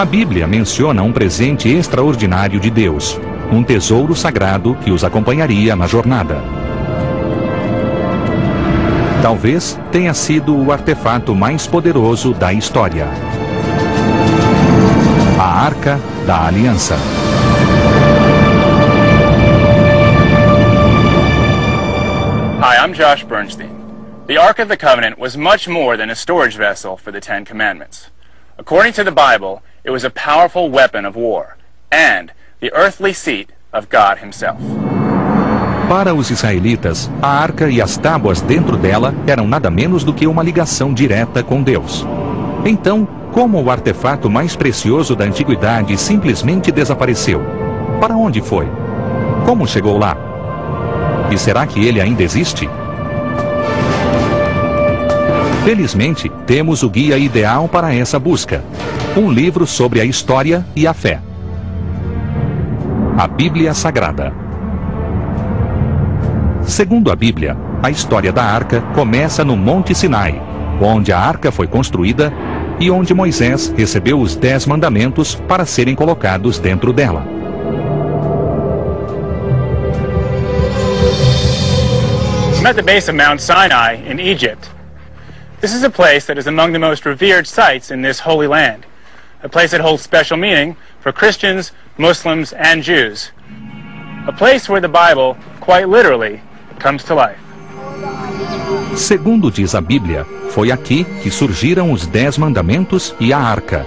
A Bíblia menciona um presente extraordinário de Deus, um tesouro sagrado que os acompanharia na jornada. Talvez tenha sido o artefato mais poderoso da história. A Arca da Aliança. Hi, I'm Josh Bernstein. The Ark of the Covenant was much more than a storage vessel for the Ten Commandments. According to the Bible, it was a powerful weapon of war, and the earthly seat of God Himself. Para os israelitas, a arca e as tábuas dentro dela eram nada menos do que uma ligação direta com Deus. Então, como o artefato mais precioso da antiguidade simplesmente desapareceu? Para onde foi? Como chegou lá? E será que ele ainda existe? Felizmente, temos o guia ideal para essa busca. Um livro sobre a história e a fé. A Bíblia Sagrada. Segundo a Bíblia, a história da Arca começa no Monte Sinai, onde a Arca foi construída e onde Moisés recebeu os 10 mandamentos para serem colocados dentro dela. I'm at the base of Mount Sinai in Egypt. This is a place that is among the most revered sites in this holy land. A place that holds special meaning for Christians, Muslims, and Jews. A place where the Bible, quite literally, comes to life. Segundo diz a Bíblia, foi aqui que surgiram os 10 mandamentos e a Arca.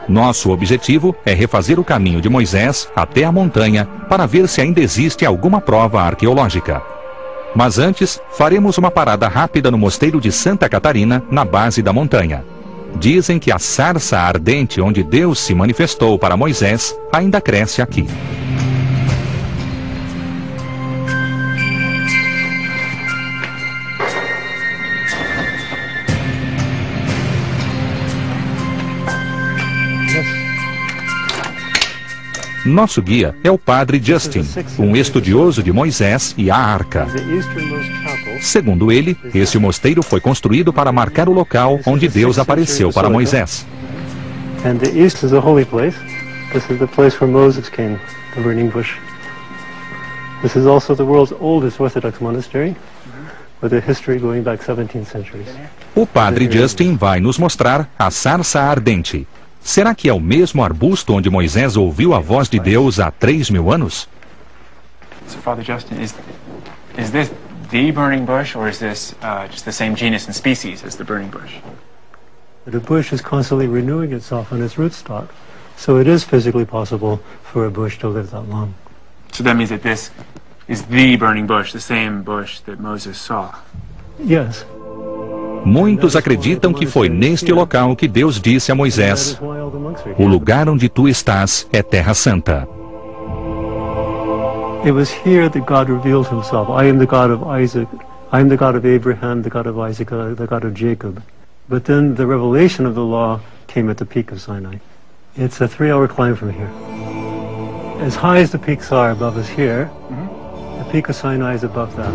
Nosso objetivo é refazer o caminho de Moisés até a montanha para ver se ainda existe alguma prova arqueológica. Mas antes, faremos uma parada rápida no mosteiro de Santa Catarina, na base da montanha. Dizem que a sarça ardente onde Deus se manifestou para Moisés ainda cresce aqui. Nosso guia é o padre Justin, um estudioso de Moisés e a Arca. Segundo ele, este mosteiro foi construído para marcar o local onde Deus apareceu para Moisés. And the east is a holy place. This is the place where Moses came, the burning bush. This is also the world's oldest Orthodox monastery, with a history going back 17 centuries. O padre Justin vai nos mostrar a sarça ardente. Será que é o mesmo arbusto onde Moisés ouviu a voz de Deus há 3.000 anos? So, Father Justin, is this the burning bush, or is this just the same genus and species as the burning bush? The bush is constantly renewing itself on its rootstock, so it is physically possible for a bush to live that long. So that means that this is the burning bush, the same bush that Moses saw. Yes. Muitos acreditam que foi neste local que Deus disse a Moisés: o lugar onde tu estás é terra santa. It was here that God revealed himself. I am the God of Isaac. I am the God of Abraham, the God of Isaac, the God of Jacob. But then the revelation of the law came at the peak of Sinai. It's a 3-hour climb from here. As high as the peaks are above us here, the peak of Sinai is above that.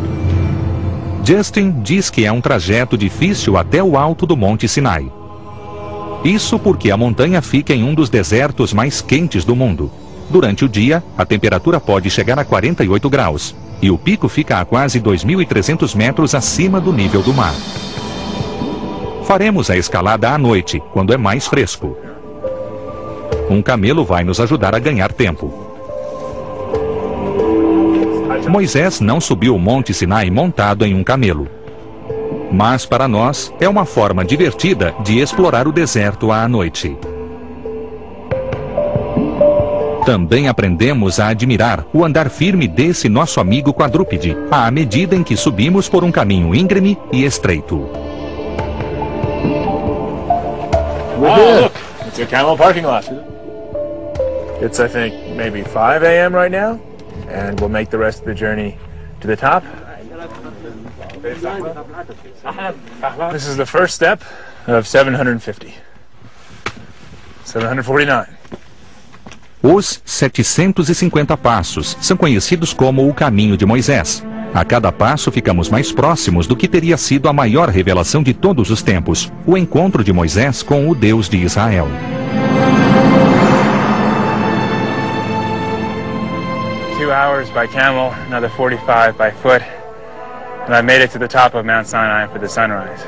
Justin diz que é um trajeto difícil até o alto do Monte Sinai. Isso porque a montanha fica em um dos desertos mais quentes do mundo. Durante o dia, a temperatura pode chegar a 48 graus, e o pico fica a quase 2.300 metros acima do nível do mar. Faremos a escalada à noite, quando é mais fresco. Um camelo vai nos ajudar a ganhar tempo. Moisés não subiu o Monte Sinai montado em um camelo. Mas para nós é uma forma divertida de explorar o deserto à noite. Também aprendemos a admirar o andar firme desse nosso amigo quadrúpede, à medida em que subimos por um caminho íngreme e estreito. Oh, look! It's a camel parking lot. It's, I think, maybe 5 a.m. right now. And we'll make the rest of the journey to the top. This is the first step of 750. 749. Os 750 passos são conhecidos como o caminho de Moisés. A cada passo ficamos mais próximos do que teria sido a maior revelação de todos os tempos, o encontro de Moisés com o Deus de Israel. 42 hours by camel, another 45 by foot, and I made it to the top of Mount Sinai for the sunrise.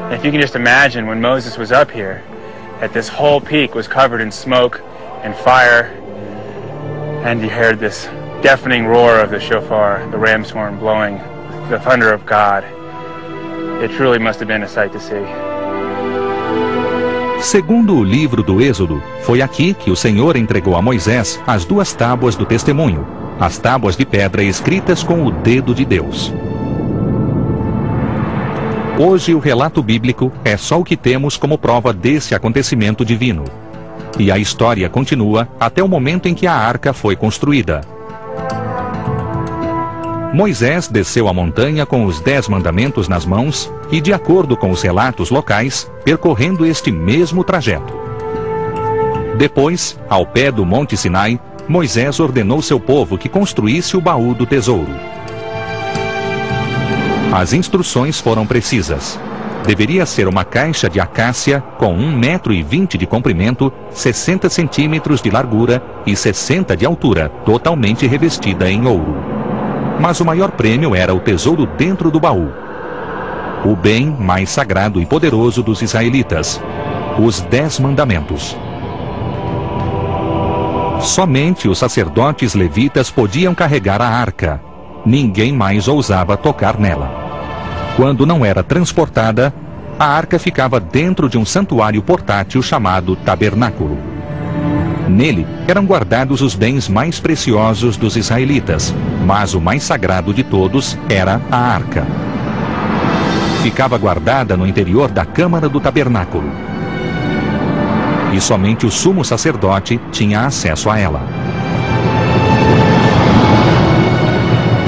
And if you can just imagine when Moses was up here, that this whole peak was covered in smoke and fire, and you heard this deafening roar of the shofar, the ram's horn blowing, the thunder of God. It truly must have been a sight to see. Segundo o livro do Êxodo, foi aqui que o Senhor entregou a Moisés as 2 tábuas do testemunho, as tábuas de pedra escritas com o dedo de Deus. Hoje o relato bíblico é só o que temos como prova desse acontecimento divino. E a história continua até o momento em que a arca foi construída. Moisés desceu a montanha com os 10 mandamentos nas mãos e, de acordo com os relatos locais, percorrendo este mesmo trajeto. Depois, ao pé do Monte Sinai, Moisés ordenou seu povo que construísse o baú do tesouro. As instruções foram precisas. Deveria ser uma caixa de acácia com 1,20 m de comprimento, 60 centímetros de largura e 60 de altura, totalmente revestida em ouro. Mas o maior prêmio era o tesouro dentro do baú. O bem mais sagrado e poderoso dos israelitas, os 10 mandamentos. Somente os sacerdotes levitas podiam carregar a arca. Ninguém mais ousava tocar nela. Quando não era transportada, a arca ficava dentro de um santuário portátil chamado tabernáculo. Nele eram guardados os bens mais preciosos dos israelitas, mas o mais sagrado de todos era a arca. Ficava guardada no interior da câmara do tabernáculo. E somente o sumo sacerdote tinha acesso a ela.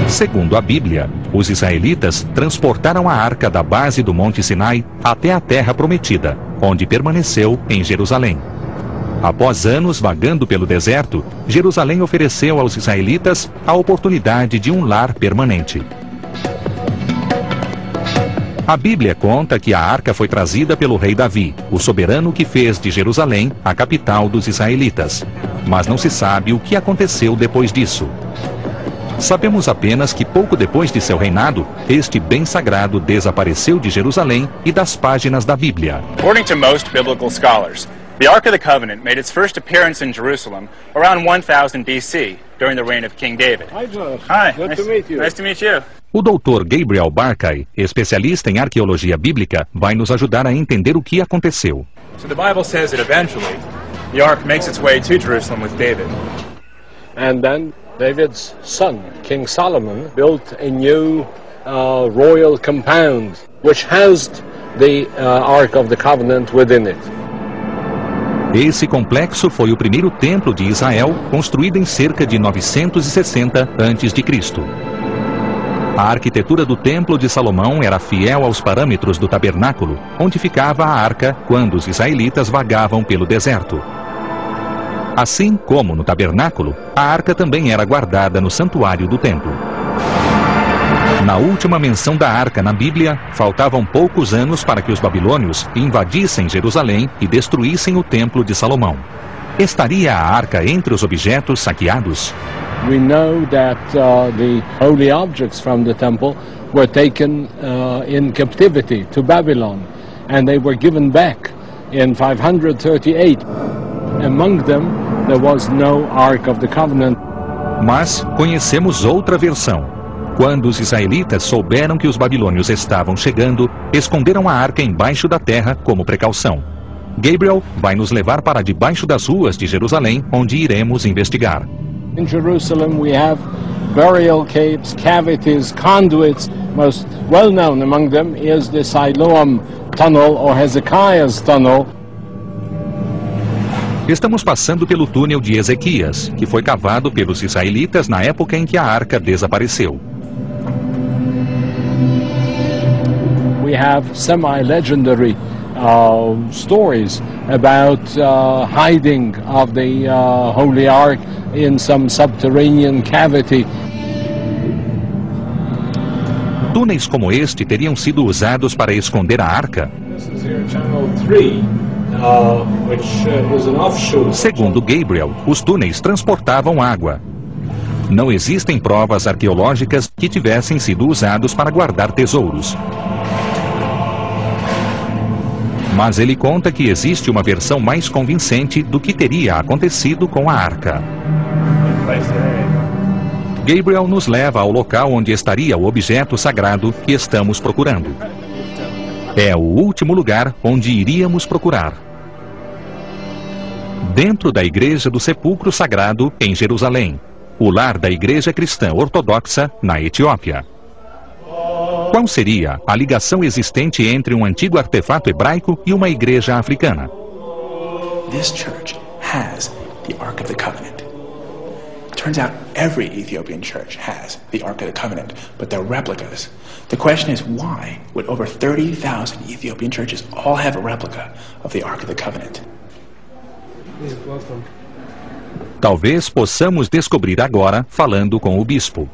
Segundo a Bíblia, os israelitas transportaram a arca da base do Monte Sinai até a terra prometida, onde permaneceu em Jerusalém. Após anos vagando pelo deserto, Jerusalém ofereceu aos israelitas a oportunidade de um lar permanente. A Bíblia conta que a arca foi trazida pelo rei Davi, o soberano que fez de Jerusalém a capital dos israelitas. Mas não se sabe o que aconteceu depois disso. Sabemos apenas que pouco depois de seu reinado, este bem sagrado desapareceu de Jerusalém e das páginas da Bíblia. According to most biblical scholars, the Ark of the Covenant made its first appearance in Jerusalem around 1000 BC, during the reign of King David. Hi, George. Hi, Good to meet you. Nice to meet you. O Dr. Gabriel Barkay, especialista em arqueologia bíblica, vai nos ajudar a entender o que aconteceu. So the Bible says that eventually the Ark makes its way to Jerusalem with David. And then David's son, King Solomon, built a new royal compound which housed the Ark of the Covenant within it. Esse complexo foi o primeiro templo de Israel, construído em cerca de 960 a.C. A arquitetura do Templo de Salomão era fiel aos parâmetros do tabernáculo, onde ficava a arca quando os israelitas vagavam pelo deserto. Assim como no tabernáculo, a arca também era guardada no santuário do templo. Na última menção da arca na Bíblia, faltavam poucos anos para que os babilônios invadissem Jerusalém e destruíssem o Templo de Salomão. Estaria a arca entre os objetos saqueados? We know that the holy objects from the temple were taken in captivity to Babylon, and they were given back in 538. Among them, there was no Ark of the Covenant. Mas conhecemos outra versão. Quando os israelitas souberam que os babilônios estavam chegando, esconderam a arca embaixo da terra como precaução. Gabriel vai nos levar para debaixo das ruas de Jerusalém, onde iremos investigar. In Jerusalem we have burial caves, cavities, conduits. Most well known among them is the Siloam Tunnel or Hezekiah's Tunnel. Estamos passando pelo túnel de Ezequias, que foi cavado pelos israelitas na época em que a arca desapareceu. We have semi-legendary stories about hiding of the Holy Ark in some subterranean cavity. Túneis como este teriam sido usados para esconder a arca? This is here, Channel 3, which was an offshoot. Segundo Gabriel, os túneis transportavam água. Não existem provas arqueológicas que tivessem sido usados para guardar tesouros. Mas ele conta que existe uma versão mais convincente do que teria acontecido com a arca. Gabriel nos leva ao local onde estaria o objeto sagrado que estamos procurando. É o último lugar onde iríamos procurar. Dentro da Igreja do Sepulcro Sagrado, em Jerusalém, o lar da Igreja Cristã Ortodoxa, na Etiópia. Qual seria a ligação existente entre um antigo artefato hebraico e uma igreja africana? This church has the Ark of the Covenant. Turns out every Ethiopian church has the Ark of the Covenant, but they're replicas. The question is, why would over 30,000 Ethiopian churches all have a replica of the Ark of the Covenant? Talvez possamos descobrir agora falando com o bispo.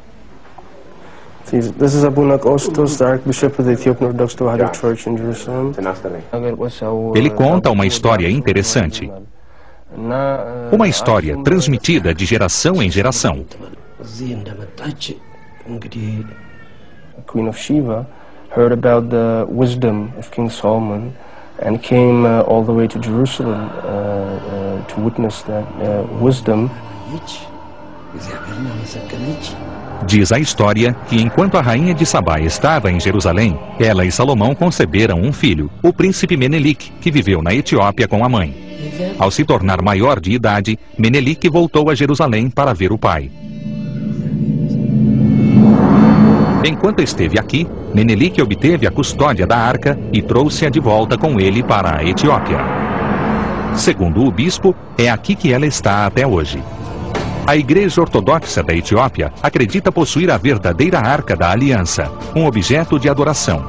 This is Abu Nakostos, the Archbishop of the Ethiopian Orthodox Tewahedo Church in Jerusalem. Ele conta uma história interessante. Uma história transmitida de geração em geração. Queen of Sheba heard about the wisdom of King Solomon and came all the way to Jerusalem to witness that wisdom. Diz a história que enquanto a rainha de Sabá estava em Jerusalém, ela e Salomão conceberam um filho, o príncipe Menelik, que viveu na Etiópia com a mãe. Ao se tornar maior de idade, Menelik voltou a Jerusalém para ver o pai. Enquanto esteve aqui, Menelik obteve a custódia da arca e trouxe-a de volta com ele para a Etiópia. Segundo o bispo, é aqui que ela está até hoje. A Igreja Ortodoxa da Etiópia acredita possuir a verdadeira Arca da Aliança, um objeto de adoração.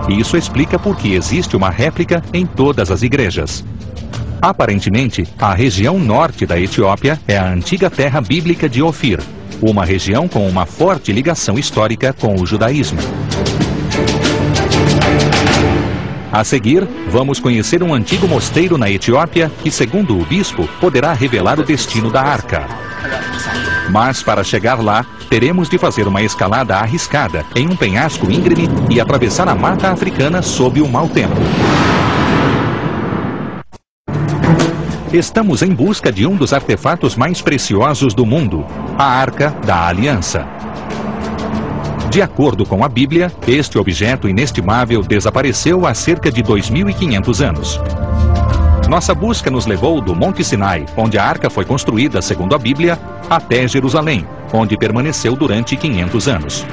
E isso explica por que existe uma réplica em todas as igrejas. Aparentemente, a região norte da Etiópia é a antiga terra bíblica de Ofir, uma região com uma forte ligação histórica com o judaísmo. A seguir, vamos conhecer um antigo mosteiro na Etiópia que, segundo o bispo, poderá revelar o destino da arca. Mas para chegar lá, teremos de fazer uma escalada arriscada em um penhasco íngreme e atravessar a mata africana sob o mau tempo. Estamos em busca de um dos artefatos mais preciosos do mundo, a Arca da Aliança. De acordo com a Bíblia, este objeto inestimável desapareceu há cerca de 2.500 anos. Nossa busca nos levou do Monte Sinai, onde a arca foi construída segundo a Bíblia, até Jerusalém, onde permaneceu durante 500 anos.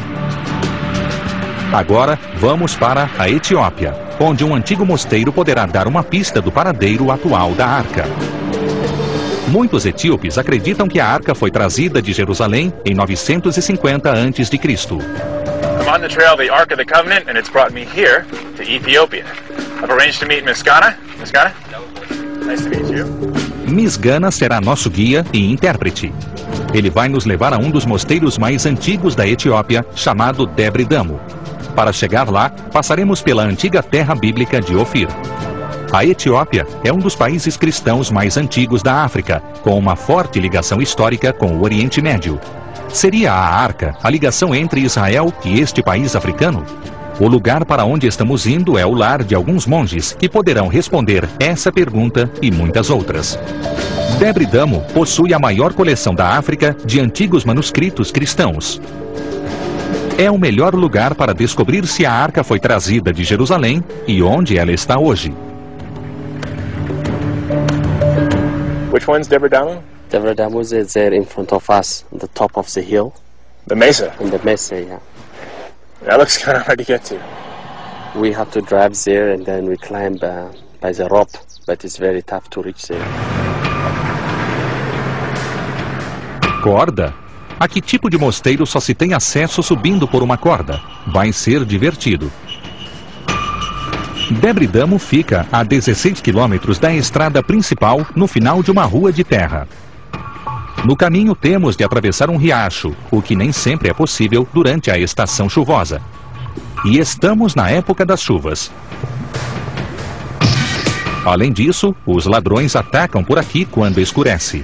Agora, vamos para a Etiópia, onde um antigo mosteiro poderá dar uma pista do paradeiro atual da arca. Muitos etíopes acreditam que a arca foi trazida de Jerusalém em 950 a.C. I'm on the trail of the Ark of the Covenant, and it's brought me here to Ethiopia. I've arranged to meet Miskana. Miskana? Nice to meet you. Misgana será nosso guia e intérprete. Ele vai nos levar a um dos mosteiros mais antigos da Etiópia, chamado Debre Damo. Para chegar lá, passaremos pela antiga terra bíblica de Ofir. A Etiópia é um dos países cristãos mais antigos da África, com uma forte ligação histórica com o Oriente Médio. Seria a arca a ligação entre Israel e este país africano? O lugar para onde estamos indo é o lar de alguns monges que poderão responder essa pergunta e muitas outras. Debre Damo possui a maior coleção da África de antigos manuscritos cristãos. É o melhor lugar para descobrir se a arca foi trazida de Jerusalém e onde ela está hoje. Which one's Debre Damo? Debre Damo is there in front of us, on the top of the hill. The mesa. In the mesa, yeah. That looks kind of hard to get to. We have to drive there and then we climb by the rope, but it's very tough to reach there. Corda? A que tipo de mosteiro só se tem acesso subindo por uma corda? Vai ser divertido. Debre Damo fica a 16 quilômetros da estrada principal no final de uma rua de terra. No caminho temos de atravessar um riacho, o que nem sempre é possível durante a estação chuvosa. E estamos na época das chuvas. Além disso, os ladrões atacam por aqui quando escurece.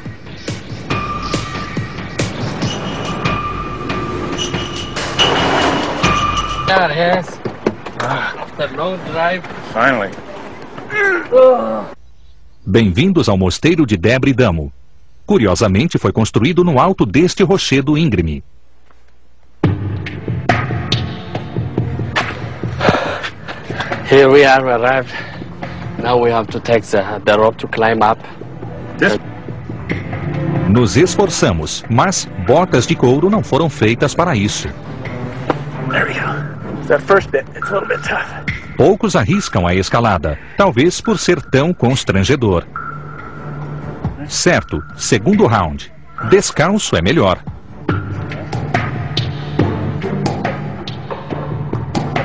Finally. Bem-vindos ao mosteiro de Debre Damo. Curiosamente, foi construído no alto deste rochedo íngreme. Here we are, we arrived. Now we have to take the rope to climb up. Nos esforçamos, mas botas de couro não foram feitas para isso. There we go. That first bit, it's a little bit tough. Poucos arriscam a escalada, talvez por ser tão constrangedor. Certo, segundo round. Descalço é melhor.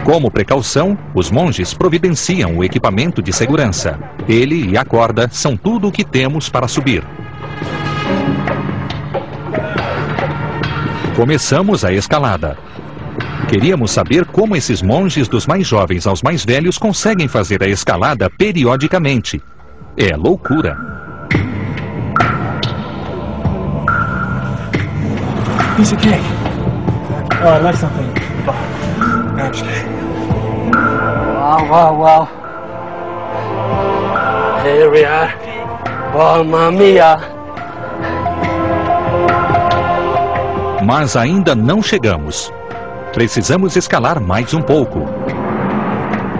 Como precaução, os monges providenciam o equipamento de segurança. Ele e a corda são tudo o que temos para subir. Começamos a escalada. Queríamos saber como esses monges, dos mais jovens aos mais velhos, conseguem fazer a escalada periodicamente. É loucura. Piece of cake. Oh, I like something. No, I'm just kidding. Wow. Here we are. Mamma mia. Mas ainda não chegamos. Precisamos escalar mais um pouco.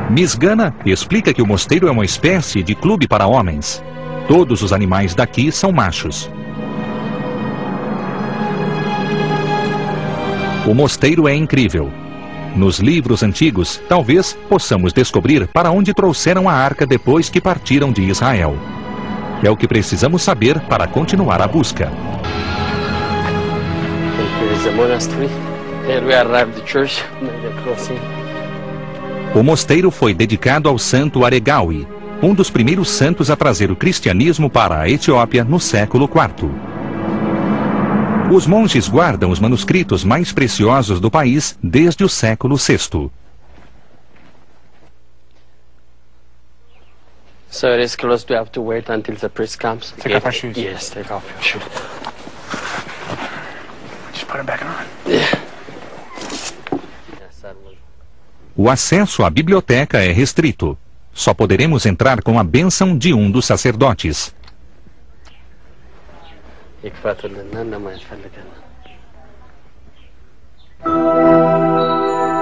Miss Gana explica que o mosteiro é uma espécie de clube para homens. Todos os animais daqui são machos. O mosteiro é incrível. Nos livros antigos, talvez possamos descobrir para onde trouxeram a arca depois que partiram de Israel. É o que precisamos saber para continuar a busca. Here is the monastery. Here we arrived at the church. O mosteiro foi dedicado ao santo Aregawi, um dos primeiros santos a trazer o cristianismo para a Etiópia no século IV. Os monges guardam os manuscritos mais preciosos do país desde o século VI. So it is close. We have to wait until the priest comes. Take off our shoes. Yes, take off your shoes. Just put them back on. Yes, that will. O acesso à biblioteca é restrito. Só poderemos entrar com a bênção de um dos sacerdotes.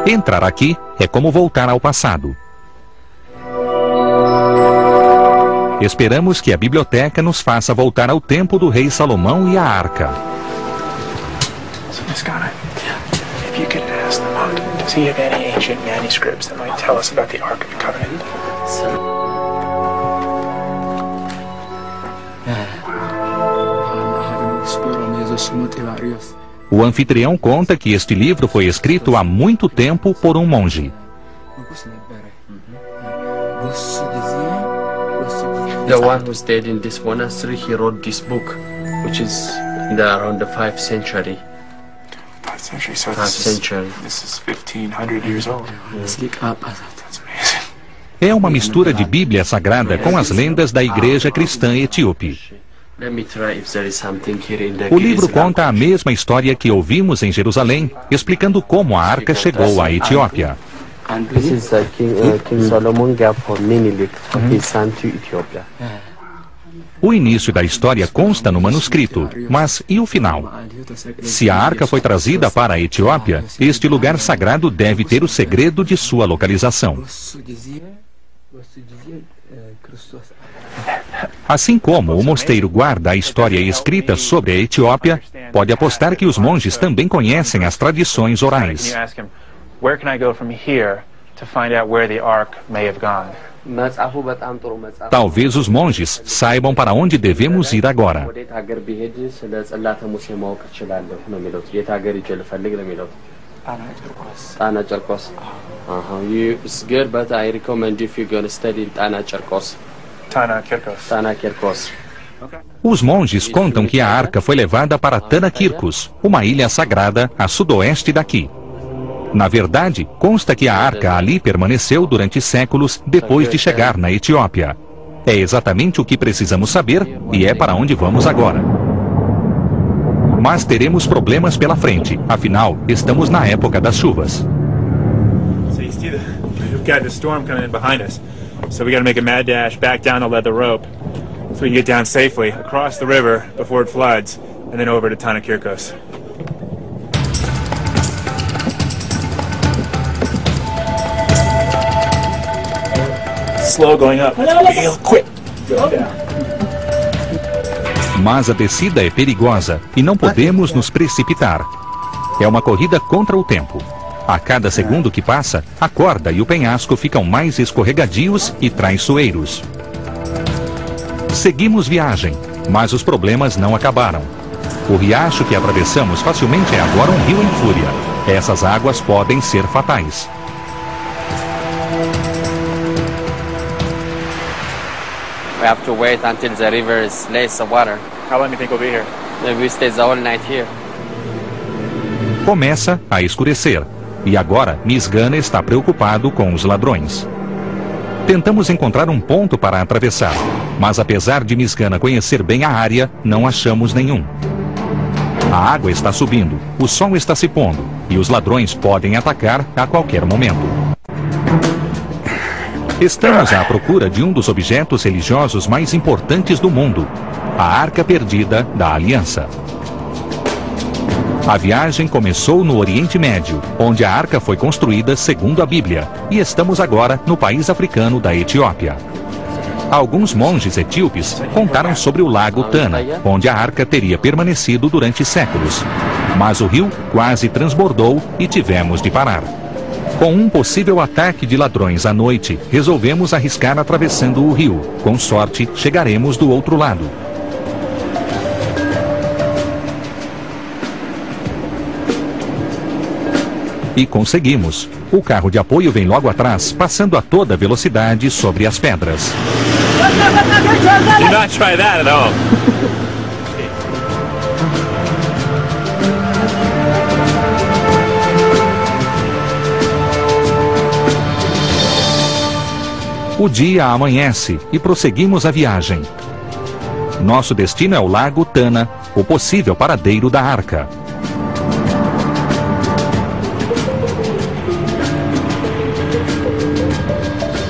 Entrar aqui é como voltar ao passado. Esperamos que a biblioteca nos faça voltar ao tempo do rei Salomão e a arca. So, Miss Ghana, if you could ask the monk, does he have any ancient manuscripts that might tell us about the Ark of the Covenant? O anfitrião conta que este livro foi escrito há muito tempo por um monge. The one who stayed in this monastery, he wrote this book, which is around the 5th century. 5th century, so 5th century. This is 1500 years old. That's amazing. É uma mistura de Bíblia Sagrada com as lendas da igreja cristã etíope. Let me try if there is something here in the O livro conta a mesma história que ouvimos em Jerusalém, explicando como a arca chegou à Etiópia. This is King Solomon gave for Menelik, his son, to Ethiopia. O início da história consta no manuscrito, mas e o final? Se a arca foi trazida para a Etiópia, este lugar sagrado deve ter o segredo de sua localização. Assim como o mosteiro guarda a história escrita sobre a Etiópia, pode apostar que os monges também conhecem as tradições orais. Where can I go from here to find out where the ark may have gone? Talvez os monges saibam para onde devemos ir agora. Tana Cherkos. It's good, but I recommend if you're going to study Tana Cherkos. Tana Kirkos. Tana Cherkos. Os monges contam que a arca foi levada para Tanakirkos, uma ilha sagrada a sudoeste daqui. Na verdade, consta que a arca ali permaneceu durante séculos depois de chegar na Etiópia. É exatamente o que precisamos saber e é para onde vamos agora. Mas teremos problemas pela frente, afinal, estamos na época das chuvas. got the storm coming in behind us. So we got to make a mad dash back down the leather rope so we can get down safely across the river before it floods and then over to Tanakirkos. Slow going up. Real quick. Go down. Mas a descida é perigosa e não podemos nos precipitar. É uma corrida contra o tempo. A cada segundo que passa, a corda e o penhasco ficam mais escorregadios e traiçoeiros. Seguimos viagem, mas os problemas não acabaram. O riacho que atravessamos facilmente é agora um rio em fúria. Essas águas podem ser fatais. We have to wait until the river is less of water. How long do you think we'll be here? Maybe we stay the whole night here. Começa a escurecer, e agora Misgana está preocupado com os ladrões. Tentamos encontrar um ponto para atravessar, mas apesar de Misgana conhecer bem a área, não achamos nenhum. A água está subindo, o sol está se pondo, e os ladrões podem atacar a qualquer momento. Estamos à procura de um dos objetos religiosos mais importantes do mundo, a Arca Perdida da Aliança. A viagem começou no Oriente Médio, onde a arca foi construída segundo a Bíblia, e estamos agora no país africano da Etiópia. Alguns monges etíopes contaram sobre o lago Tana, onde a arca teria permanecido durante séculos. Mas o rio quase transbordou e tivemos de parar. Com um possível ataque de ladrões à noite, resolvemos arriscar atravessando o rio. Com sorte, chegaremos do outro lado. E conseguimos. O carro de apoio vem logo atrás, passando a toda velocidade sobre as pedras. Do not try that at all. O dia amanhece e prosseguimos a viagem. Nosso destino é o lago Tana, o possível paradeiro da arca.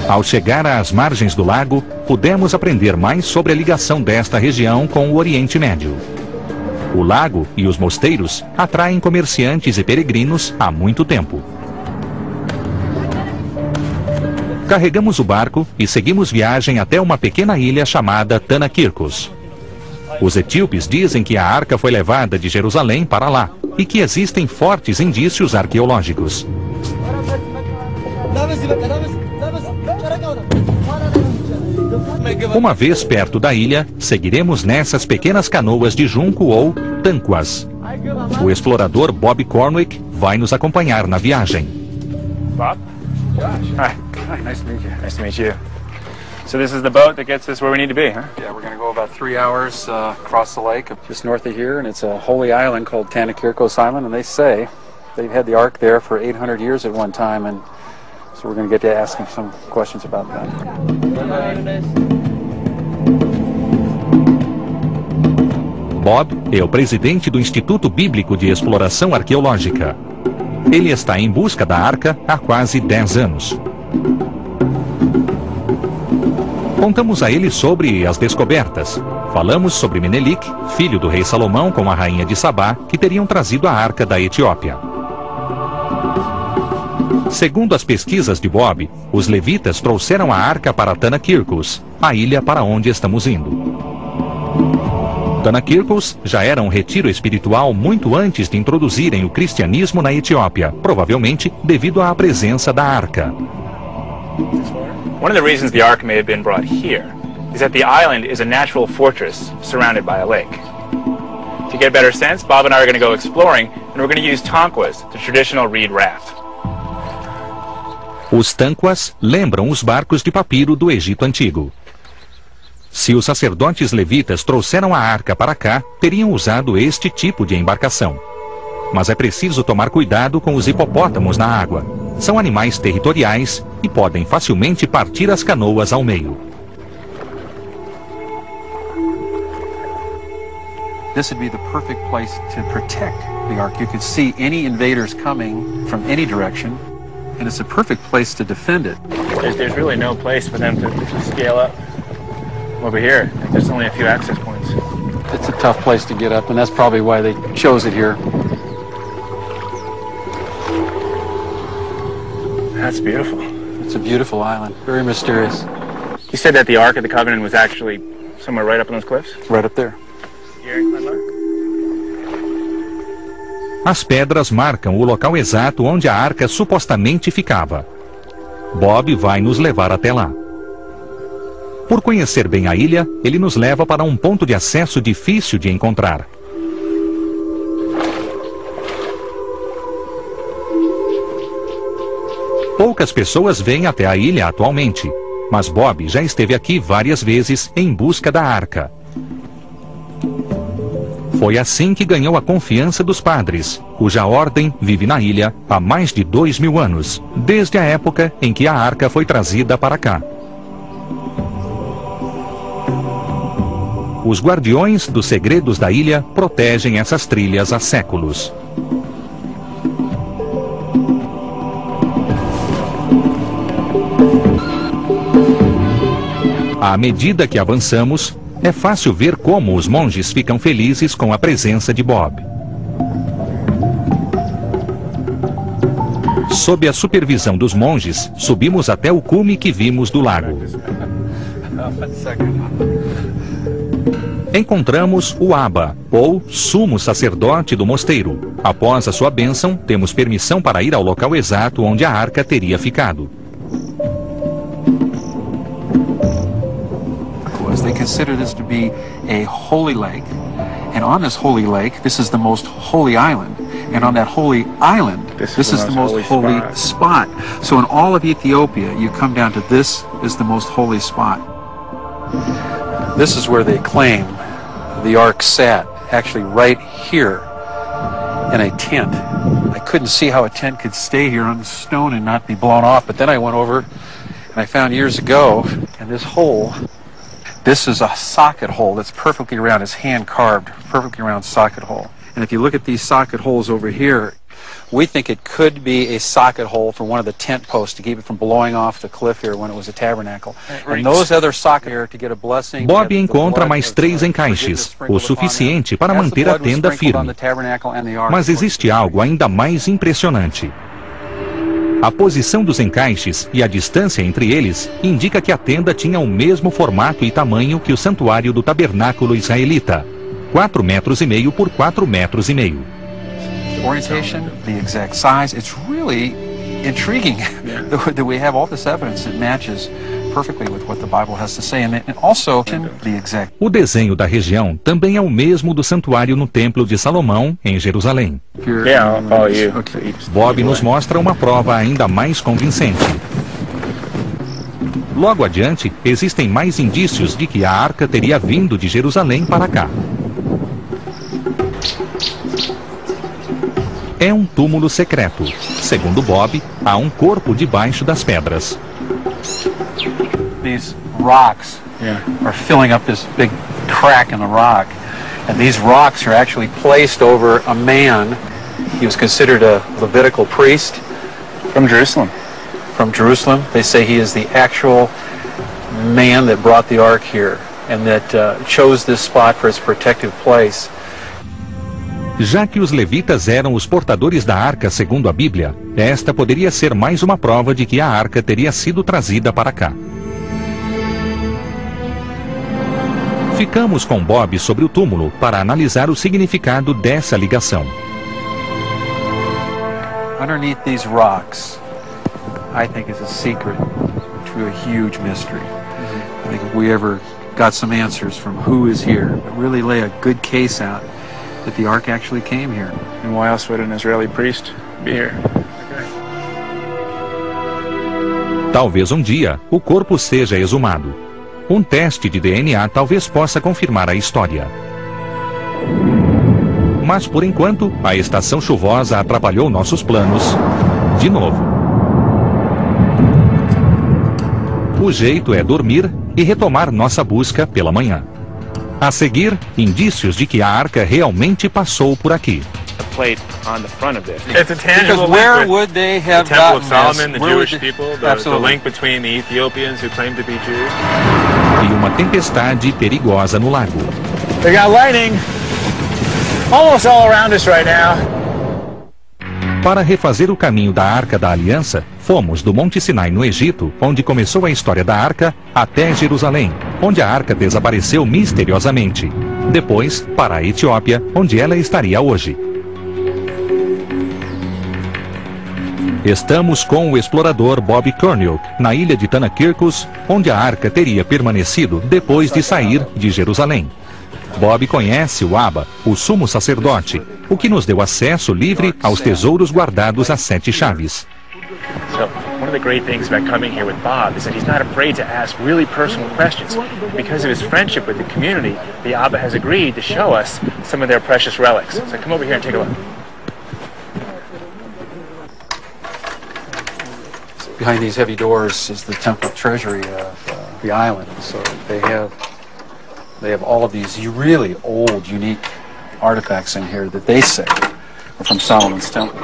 Ao chegar às margens do lago, pudemos aprender mais sobre a ligação desta região com o Oriente Médio. O lago e os mosteiros atraem comerciantes e peregrinos há muito tempo. Carregamos o barco e seguimos viagem até uma pequena ilha chamada Tanakirkos. Os etíopes dizem que a arca foi levada de Jerusalém para lá e que existem fortes indícios arqueológicos. Uma vez perto da ilha, seguiremos nessas pequenas canoas de junco ou tanquas. O explorador Bob Cornwick vai nos acompanhar na viagem. Bob? Hi. Hi, nice to meet you. Nice to meet you. So this is the boat that gets us where we need to be, huh? Yeah, we're going to go about 3 hours across the lake, just north of here, and it's a holy island called Tanakirkos Island, and they say they've had the ark there for 800 years at one time, and so we're going to get to ask them some questions about that. Bob é o presidente do Instituto Bíblico de Exploração Arqueológica. Ele está em busca da arca há quase 10 anos. Contamos a ele sobre as descobertas. Falamos sobre Menelik, filho do rei Salomão com a rainha de Sabá, que teriam trazido a arca da Etiópia. Segundo as pesquisas de Bob, os levitas trouxeram a arca para Tanakirkos, a ilha para onde estamos indo. Tanakirkos já era um retiro espiritual muito antes de introduzirem o cristianismo na Etiópia, provavelmente devido à presença da arca. One of the reasons the ark may have been brought here is that the island is a natural fortress surrounded by a lake. To get a better sense, Bob and I are going to go exploring, and we're going to use tanquas, the traditional reed raft. Os tanquas lembram os barcos de papiro do Egito Antigo. Se os sacerdotes levitas trouxeram a arca para cá, teriam usado este tipo de embarcação. Mas é preciso tomar cuidado com os hipopótamos na água. São animais territoriais e podem facilmente partir as canoas ao meio. This would be the perfect place to protect the ark. You could see any invaders coming from any direction, and it's a perfect place to defend it. There's really no place for them to scale up over here. There's only a few access points. It's a tough place to get up, and that's probably why they chose it here. That's beautiful. It's a beautiful island, very mysterious. You said that the Ark of the Covenant was actually somewhere right up on those cliffs? Right up there. Here in Clemar? As pedras marcam o local exato onde a arca supostamente ficava. Bob vai nos levar até lá. Por conhecer bem a ilha, ele nos leva para um ponto de acesso difícil de encontrar. Poucas pessoas vêm até a ilha atualmente, mas Bob já esteve aqui várias vezes em busca da arca. Foi assim que ganhou a confiança dos padres, cuja ordem vive na ilha há mais de 2000 anos, desde a época em que a arca foi trazida para cá. Os guardiões dos segredos da ilha protegem essas trilhas há séculos. À medida que avançamos, é fácil ver como os monges ficam felizes com a presença de Bob. Sob a supervisão dos monges, subimos até o cume que vimos do lago. Encontramos o Abba, ou sumo sacerdote do mosteiro. Após a sua bênção, temos permissão para ir ao local exato onde a arca teria ficado. They consider this to be a holy lake, and on this holy lake, this is the most holy island, and on that holy island, this is the most holy spot. So in all of Ethiopia, you come down to this is the most holy spot. This is where they claim the ark sat, actually right here in a tent. I couldn't see how a tent could stay here on stone and not be blown off, but then I went over and I found years ago, and this hole, this is a socket hole that's perfectly round. It's hand-carved, perfectly round socket hole. And if you look at these socket holes over here, we think it could be a socket hole for one of the tent posts to keep it from blowing off the cliff here when it was a tabernacle. And those other sockets here to get a blessing. Bob encontra mais 3 encaixes, o suficiente para manter a tenda firme. Mas existe algo ainda mais impressionante. A posição dos encaixes e a distância entre eles indica que a tenda tinha o mesmo formato e tamanho que o santuário do tabernáculo israelita, 4,5 metros por 4,5 metros. Orientation, the exact size, it's really intriguing that we have all this evidence that matches perfectly with what the Bible has to say, and also the exact. O desenho da região também é o mesmo do santuário no Templo de Salomão, em Jerusalém. Bob nos mostra uma prova ainda mais convincente. Logo adiante, existem mais indícios de que a arca teria vindo de Jerusalém para cá. É um túmulo secreto. Segundo Bob, há um corpo debaixo das pedras. These rocks are filling up this big crack in the rock, and these rocks are actually placed over a man. He was considered a Levitical priest from Jerusalem. From Jerusalem, they say he is the actual man that brought the ark here and that chose this spot for its protective place. Já que os levitas eram os portadores da arca segundo a Bíblia, esta poderia ser mais uma prova de que a arca teria sido trazida para cá. Ficamos com Bob sobre o túmulo para analisar o significado dessa ligação. Underneath these rocks, I think is a secret to a huge mystery. I think if we ever got some answers from who is here, it really lay a good case out that the ark actually came here. And why else would an Israeli priest be here? Talvez um dia o corpo seja exumado. Um teste de DNA talvez possa confirmar a história. Mas por enquanto, a estação chuvosa atrapalhou nossos planos de novo. O jeito é dormir e retomar nossa busca pela manhã. A seguir, indícios de que a arca realmente passou por aqui. a plate on the front of this. It's a tangible Because where link would they have the Temple of gotten Solomon, this? the Where would Jewish they- people, the Absolutely. link between the Ethiopians who claim to be Jews. E uma tempestade perigosa no lago. We got lightning almost all around us right now. Para refazer o caminho da Arca da Aliança, fomos do Monte Sinai no Egito, onde começou a história da Arca, até Jerusalém, onde a Arca desapareceu misteriosamente. Depois, para a Etiópia, onde ela estaria hoje. Estamos com o explorador Bob Cornuke, na ilha de Tanakirkos, onde a Arca teria permanecido depois de sair de Jerusalém. Bob conhece o Abba, o sumo sacerdote, o que nos deu acesso livre aos tesouros guardados às 7 chaves. So one of the great things about coming here with Bob is that he's not afraid to ask really personal questions. Because of his friendship with the community, the Abba has agreed to show us some of their precious relics. So come over here and take a look. Behind these heavy doors is the temple treasury of the island. So they have all of these really old, unique artifacts in here that they say are from Solomon's temple.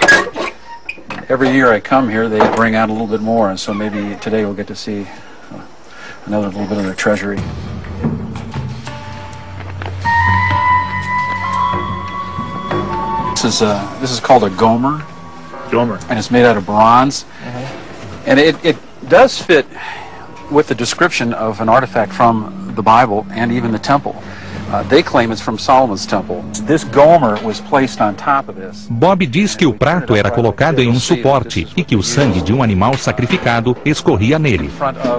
Every year I come here, they bring out a little bit more, and so maybe today we'll get to see another little bit of their treasury. This is called a gomer. Gomer. And it's made out of bronze. And it does fit with the description of an artifact from the Bible and even the temple. They claim it's from Solomon's temple. This gomer was placed on top of this. Bob diz que o prato era colocado em um suporte e que o sangue de um animal sacrificado escorria nele.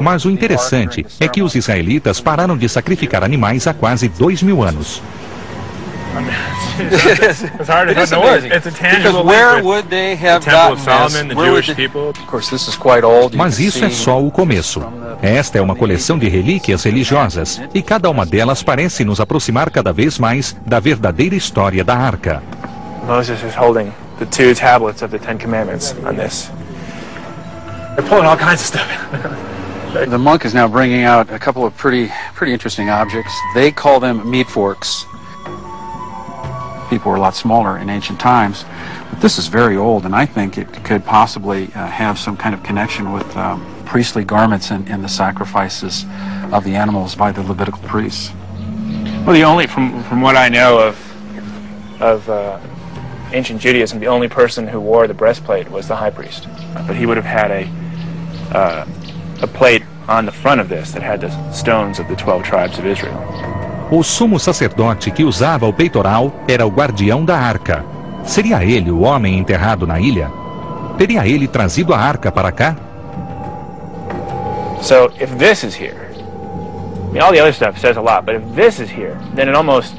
Mas o interessante é que os israelitas pararam de sacrificar animais há quase 2000 anos. It's hard to It is put into words. amazing. It's a tangible Because where link with would they have the Temple gotten of Solomon, this? the Where would Jewish they- people. Of course, this is quite old. You Mas can isso é see só o começo. Esta é uma coleção de relíquias religiosas, e cada uma delas parece nos aproximar cada vez mais da verdadeira história da Arca. Moses is holding the 2 tablets of the 10 Commandments on this. They're pulling all kinds of stuff. The monk is now bringing out a couple of pretty interesting objects. They call them meat forks. People were a lot smaller in ancient times, but this is very old, and I think it could possibly have some kind of connection with priestly garments and the sacrifices of the animals by the Levitical priests. Well, the only, from what I know of ancient Judaism, the only person who wore the breastplate was the high priest. But he would have had a plate on the front of this that had the stones of the 12 tribes of Israel. O sumo sacerdote que usava o peitoral era o guardião da Arca. Seria ele o homem enterrado na ilha? Teria ele trazido a Arca para cá? So if this is here, I mean, all the other stuff says a lot, but if this is here, then it almost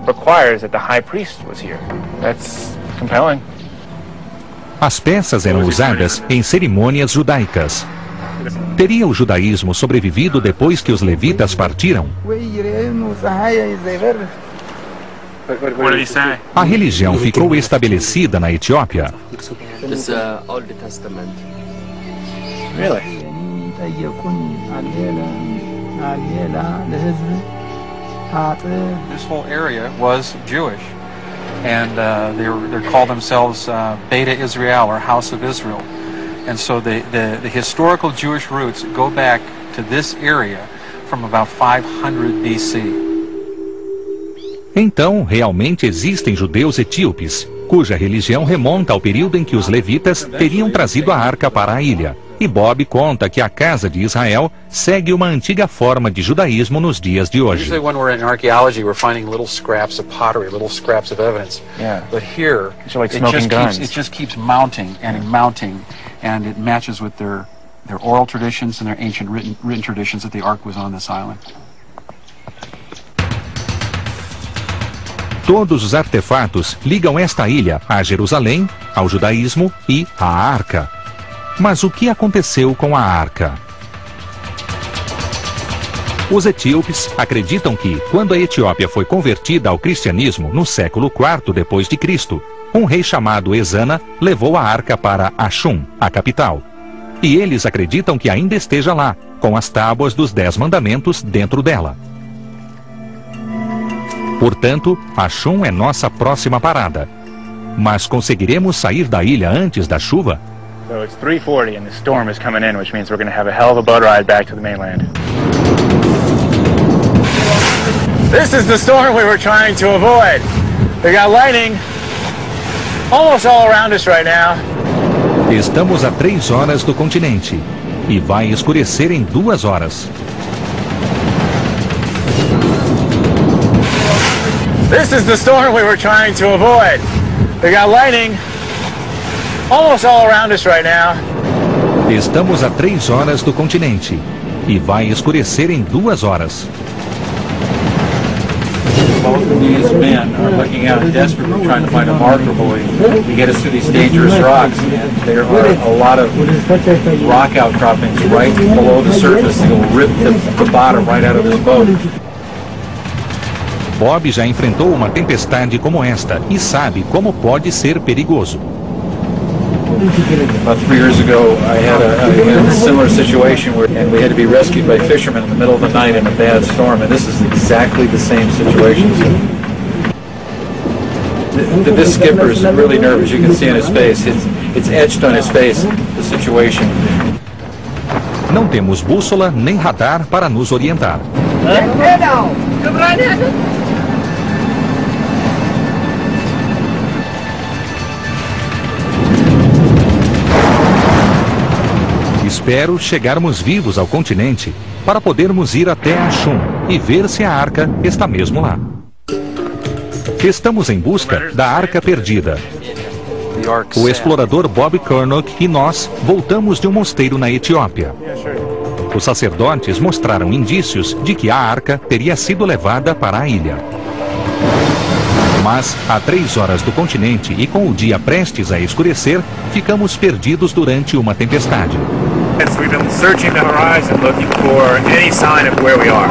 requires that the high priest was here. That's compelling. As peças eram usadas em cerimônias judaicas. Teria o judaísmo sobrevivido depois que os levitas partiram? What did he say? A religião ficou estabelecida na Etiópia. It's Old Testament. Really? This whole area was Jewish, and they called themselves Beta Israel, or House of Israel. And so the historical Jewish roots go back to this area from about 500 BC. Então, realmente existem judeus etíopes, cuja religião remonta ao período em que os levitas teriam trazido a arca para a ilha. E Bob conta que a casa de Israel segue uma antiga forma de judaísmo nos dias de hoje. Usually when we're in archaeology, we're finding little scraps of pottery, little scraps of evidence. Yeah. But here, It's like smoking guns. it just keeps mounting and mounting, and it matches with their oral traditions and their ancient written traditions that the Ark was on this island. Todos os artefatos ligam esta ilha a Jerusalém, ao judaísmo e à arca. Mas o que aconteceu com a arca? Os etíopes acreditam que, quando a Etiópia foi convertida ao cristianismo no século IV depois de Cristo, um rei chamado Ezana levou a arca para Ashum, a capital. E eles acreditam que ainda esteja lá, com as tábuas dos 10 mandamentos dentro dela. Portanto, Ashum é nossa próxima parada. Mas conseguiremos sair da ilha antes da chuva? So it's 3:40 and the storm is coming in, which means we're going to have a hell of a boat ride back to the mainland. This is the storm we were trying to avoid. We got lightning almost all around us right now. Estamos a 3 horas do continente e vai escurecer em 2 horas. This is the storm we were trying to avoid. We got lightning almost all around us right now. Estamos a 3 horas do continente e vai escurecer em 2 horas. Both of these men are looking out desperately trying to find a marker buoy to get us through these dangerous rocks. And there are a lot of rock outcroppings right below the surface that will rip the bottom right out of this boat. Bob já enfrentou uma tempestade como esta e sabe como pode ser perigoso. About 3 years ago, I had a similar situation and we had to be rescued by fishermen in the middle of the night in a bad storm, and this is exactly the same situation. This skipper is really nervous. You can see in his face. It's etched on his face, the situation. Não temos bússola nem radar para nos orientar. Espero chegarmos vivos ao continente para podermos ir até Ashun e ver se a arca está mesmo lá. Estamos em busca da arca perdida. O explorador Bob Curnock e nós voltamos de um mosteiro na Etiópia. Os sacerdotes mostraram indícios de que a arca teria sido levada para a ilha. Mas, a 3 horas do continente e com o dia prestes a escurecer, ficamos perdidos durante uma tempestade. We've been searching the horizon looking for any sign of where we are.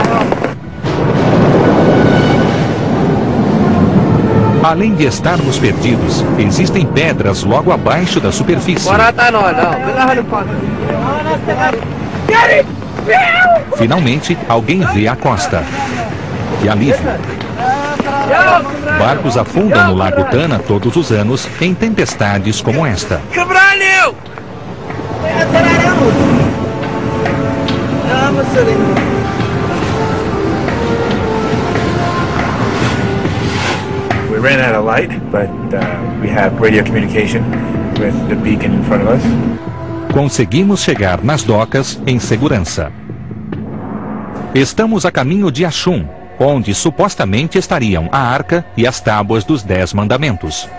Além de estarmos perdidos, existem pedras logo abaixo da superfície. Finalmente, alguém vê a costa. Que alívio! Barcos afundam no Lago Tana todos os anos em tempestades como esta. We ran out of light, but we have radio communication with the beacon in front of us. Conseguimos chegar nas docas em segurança. Estamos a caminho de Ashun, onde supostamente estariam a arca e as tábuas dos 10 mandamentos.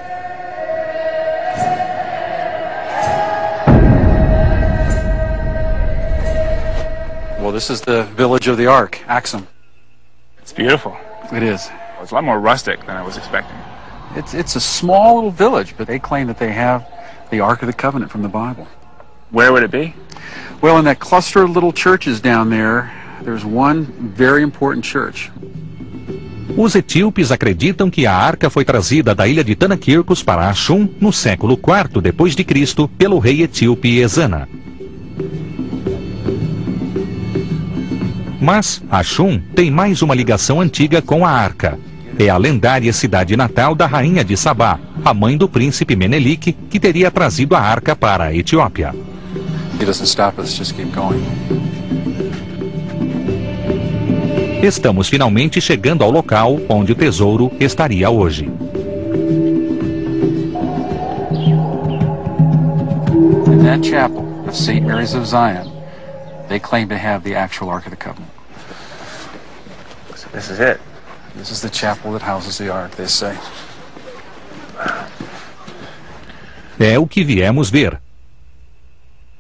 Well, this is the village of the Ark, Axum. It's beautiful. It is. It's a lot more rustic than I was expecting. It's a small little village, but they claim that they have the Ark of the Covenant from the Bible. Where would it be? Well, in that cluster of little churches down there, there's one very important church. Os etíopes acreditam que a arca foi trazida da ilha de Tanakirkos para Ashun no século IV depois de Cristo pelo rei etíope Ezana. Mas Ashun tem mais uma ligação antiga com a arca. É a lendária cidade natal da rainha de Sabá, a mãe do príncipe Menelik, que teria trazido a arca para a Etiópia. It doesn't stop us, just keep going. Estamos finalmente chegando ao local onde o tesouro estaria hoje. In that chapel of St. Mary's of Zion, they claim to have the actual Ark of the Covenant. So this is it. This is the chapel that houses the Ark, they say. É o que viemos ver.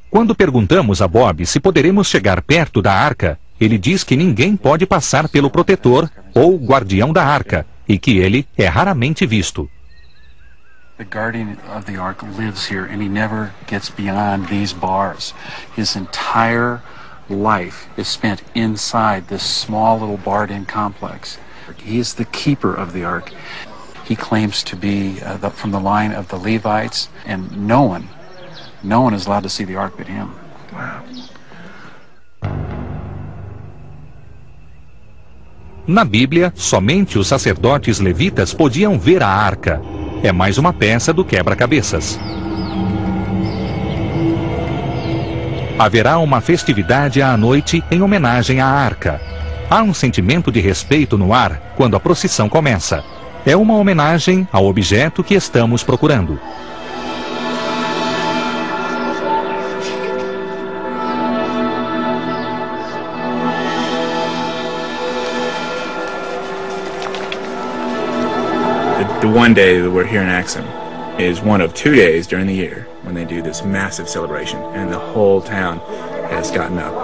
Quando perguntamos a Bob se poderemos chegar perto da arca, ele diz que ninguém pode passar pelo protetor ou guardião da arca e que ele é raramente visto. The guardian of the Ark lives here and he never gets beyond these bars. His entire life is spent inside this small little barred-in complex. He is the keeper of the Ark. He claims to be from the line of the Levites, and no one is allowed to see the Ark but him. Wow. Na Bíblia, somente os sacerdotes levitas podiam ver a arca. é mais uma peça do quebra-cabeças. Haverá uma festividade à noite em homenagem à arca. Há um sentimento de respeito no ar quando a procissão começa. É uma homenagem ao objeto que estamos procurando. The one day that we're here in Axum is one of 2 days during the year when they do this massive celebration, and the whole town has gotten up.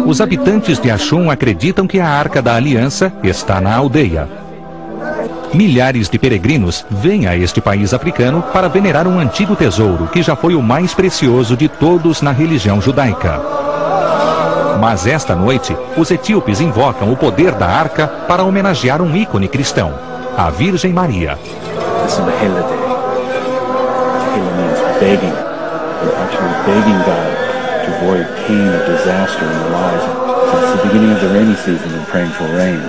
Os habitantes de Axum acreditam que a Arca da Aliança está na aldeia. Milhares de peregrinos vêm a este país africano para venerar um antigo tesouro que já foi o mais precioso de todos na religião judaica. Mas esta noite, os etíopes invocam o poder da arca para homenagear um ícone cristão, a Virgem Maria. This is Behela Day. Behela means begging. We're actually begging God to avoid pain or disaster in our lives. Since the beginning of the rainy season, we're praying for rain.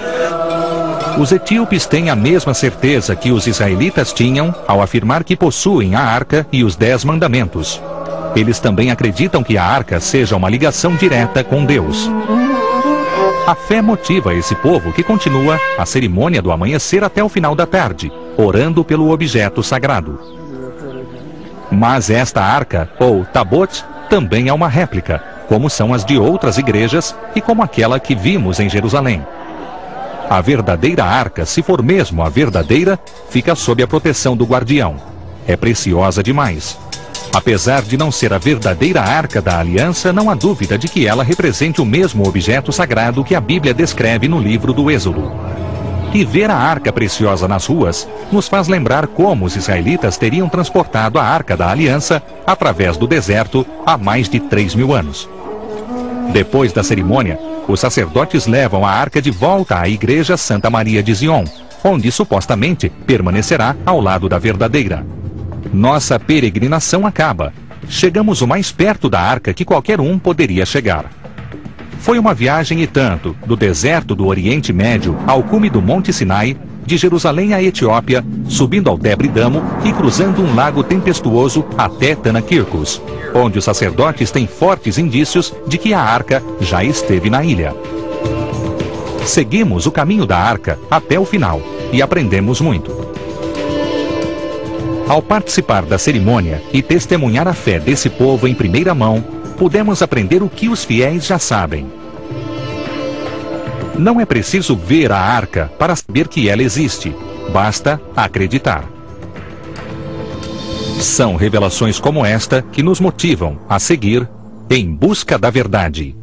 Os etíopes têm a mesma certeza que os israelitas tinham ao afirmar que possuem a arca e os 10 mandamentos. Eles também acreditam que a arca seja uma ligação direta com Deus. A fé motiva esse povo que continua a cerimônia do amanhecer até o final da tarde, orando pelo objeto sagrado. Mas esta arca, ou Tabot, também é uma réplica, como são as de outras igrejas e como aquela que vimos em Jerusalém. A verdadeira arca, se for mesmo a verdadeira, fica sob a proteção do guardião. É preciosa demais. Apesar de não ser a verdadeira Arca da Aliança, não há dúvida de que ela represente o mesmo objeto sagrado que a Bíblia descreve no livro do Êxodo. E ver a arca preciosa nas ruas nos faz lembrar como os israelitas teriam transportado a Arca da Aliança através do deserto há mais de 3.000 anos. Depois da cerimônia, os sacerdotes levam a arca de volta à Igreja Santa Maria de Zion, onde supostamente permanecerá ao lado da verdadeira. Nossa peregrinação acaba. Chegamos o mais perto da arca que qualquer um poderia chegar. Foi uma viagem e tanto, do deserto do Oriente Médio ao cume do Monte Sinai, de Jerusalém à Etiópia, subindo ao Debre Damo e cruzando um lago tempestuoso até Tanakirkos, onde os sacerdotes têm fortes indícios de que a arca já esteve na ilha. Seguimos o caminho da arca até o final e aprendemos muito. Ao participar da cerimônia e testemunhar a fé desse povo em primeira mão, pudemos aprender o que os fiéis já sabem. Não é preciso ver a arca para saber que ela existe, basta acreditar. São revelações como esta que nos motivam a seguir em busca da verdade.